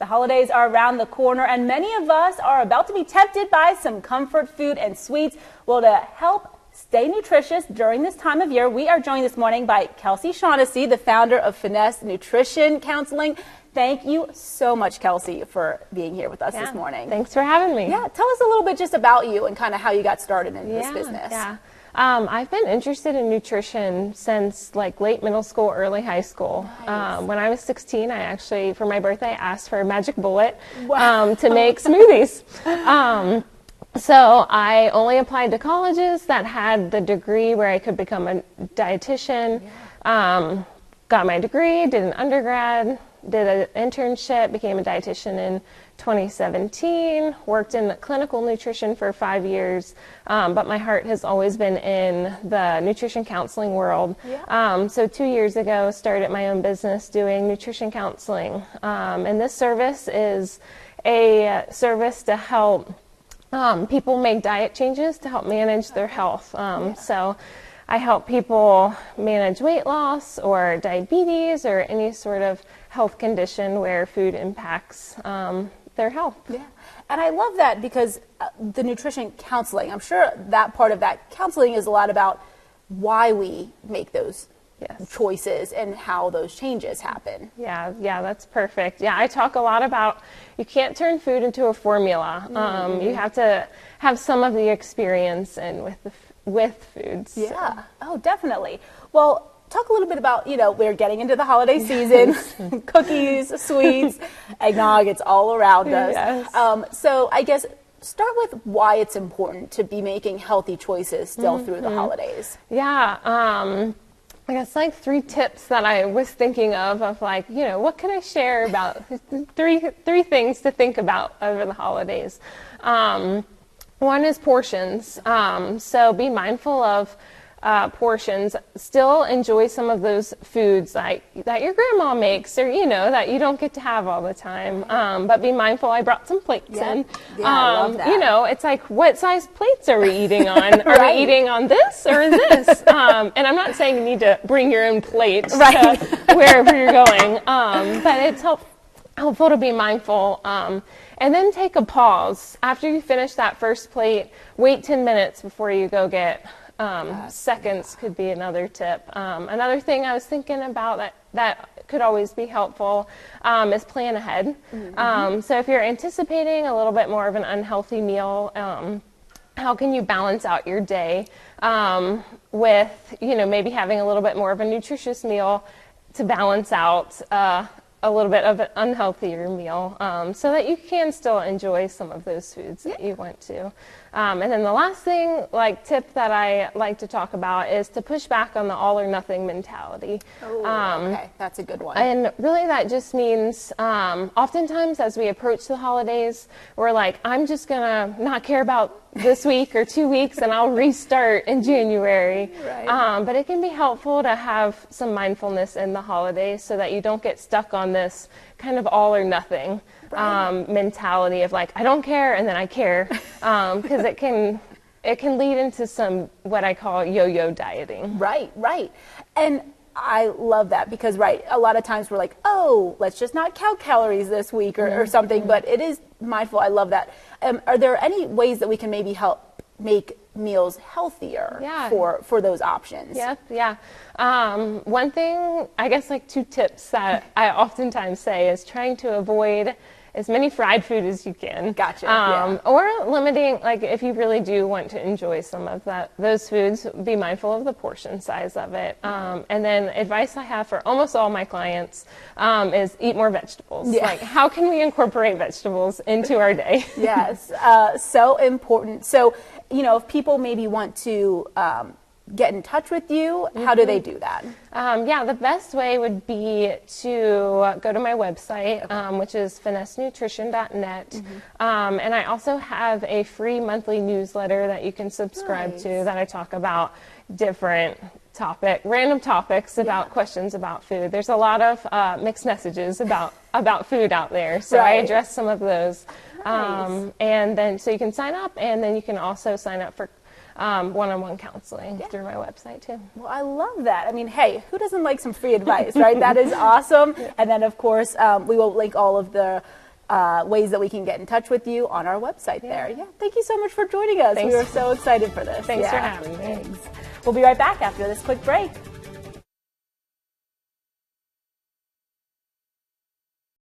holidays are around the corner, and many of us are about to be tempted by some comfort food and sweets. Well, to help stay nutritious during this time of year, we are joined this morning by Kelsey Shaughnessy, the founder of Finesse Nutrition Counseling. Thank you so much, Kelsey, for being here with us this morning. Thanks for having me. Yeah, tell us a little bit just about you and kind of how you got started in this business. I've been interested in nutrition since like late middle school, early high school. Nice. When I was 16, I actually, for my birthday, asked for a magic bullet to make smoothies. So I only applied to colleges that had the degree where I could become a dietitian. Got my degree, did an undergrad, did an internship, became a dietitian in 2017, worked in clinical nutrition for 5 years, but my heart has always been in the nutrition counseling world. So 2 years ago, started my own business doing nutrition counseling. And this service is a service to help people make diet changes to help manage their health. So I help people manage weight loss or diabetes or any sort of health condition where food impacts their health. Yeah, and I love that because the nutrition counseling, I'm sure that part of that counseling is a lot about why we make those choices and how those changes happen. Yeah, that's perfect. Yeah, I talk a lot about you can't turn food into a formula. You have to have some of the experience and with foods. Yeah, oh, definitely. Well, talk a little bit about, we're getting into the holiday season, cookies, sweets, eggnog, it's all around us. Yes. So I guess start with why it's important to be making healthy choices still through the holidays. Yeah, I guess like 3 tips that I was thinking of like, what can I share about three things to think about over the holidays. One is portions. So be mindful of portions. Still enjoy some of those foods like that your grandma makes or that you don't get to have all the time, but be mindful. I brought some plates in. I love that. It's like, what size plates are we eating on? Are we eating on this or this? And I'm not saying you need to bring your own plates to wherever you're going, but it's helpful to be mindful. And then take a pause after you finish that first plate. Wait 10 minutes before you go get seconds could be another tip. Another thing I was thinking about that could always be helpful is plan ahead. So if you're anticipating a little bit more of an unhealthy meal, how can you balance out your day with, maybe having a little bit more of a nutritious meal to balance out a little bit of an unhealthier meal so that you can still enjoy some of those foods that you want to. And then the last thing, tip that I like to talk about is to push back on the all or nothing mentality. Okay, that's a good one. And really that just means oftentimes as we approach the holidays, we're like, I'm just going to not care about this week or 2 weeks and I'll restart in January. But it can be helpful to have some mindfulness in the holidays so that you don't get stuck on this kind of all or nothing mentality of like, I don't care and then I care, because it can lead into some what I call yo-yo dieting. Right. And I love that because, a lot of times we're like, oh, let's just not count calories this week or something, but it is mindful. I love that. Are there any ways that we can maybe help make meals healthier for those options? Yeah. One thing, I guess 2 tips that I oftentimes say is trying to avoid as many fried food as you can. Gotcha. Or limiting, if you really do want to enjoy some of those foods, be mindful of the portion size of it. And then advice I have for almost all my clients is eat more vegetables. How can we incorporate vegetables into our day? Yes, so important. So, if people maybe want to get in touch with you, how do they do that? The best way would be to go to my website, which is finessenutrition.net. And I also have a free monthly newsletter that you can subscribe to that I talk about different random topics about questions about food. There's a lot of mixed messages about food out there, so I address some of those. And then so you can sign up, and then you can also sign up for one-on-one counseling through my website too. Well, I love that. I mean, hey, who doesn't like some free advice, right? That is awesome. And then, of course, we will link all of the ways that we can get in touch with you on our website there. Yeah, thank you so much for joining us. Thanks. We were so excited for this. Thanks for having me. Thanks. We'll be right back after this quick break.